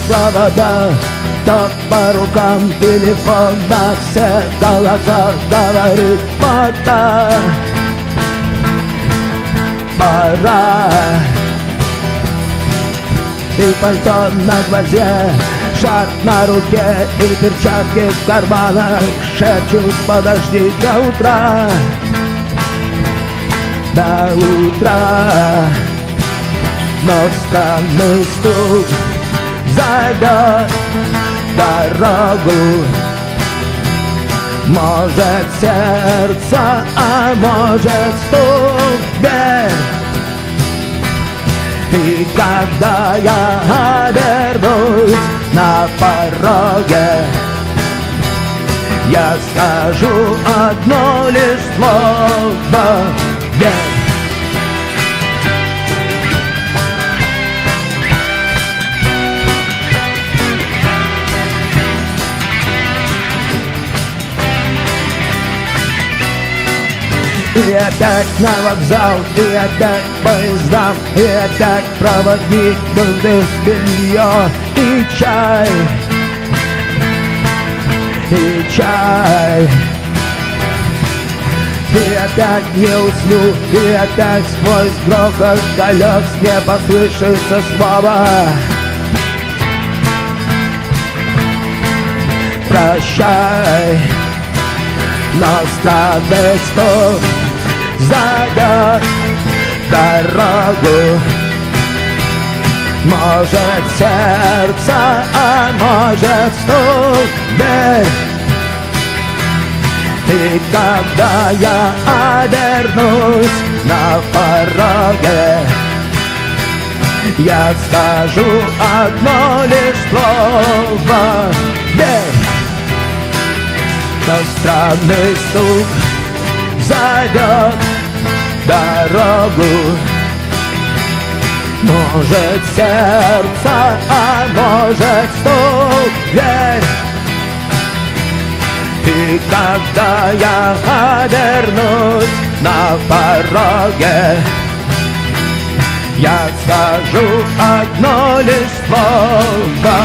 провода, то по рукам телефона все голоса говорит: пора. И пальто на гвозде, шар на руке и перчатки в карманах шепчут: подожди до утра, до утра. Но странный стук зайдет дорогу. Может сердце, а может стук в дверь. И когда я обернусь на пороге, я скажу одно лишь слово: верь. И опять на вокзал, и опять поездам, и опять проводник без белье, и чай, и чай. И опять не усну, и опять сквозь грохот колес не послышится слово: прощай. Но странный стук зайдет дорогу. Может сердце, а может стук в дверь. И когда я обернусь на пороге, я скажу одно лишь слово: верь. Но странный стук зайдет дорогу. Может сердце, а может стук в дверь. И когда я обернусь на пороге, я скажу одно лишь слово: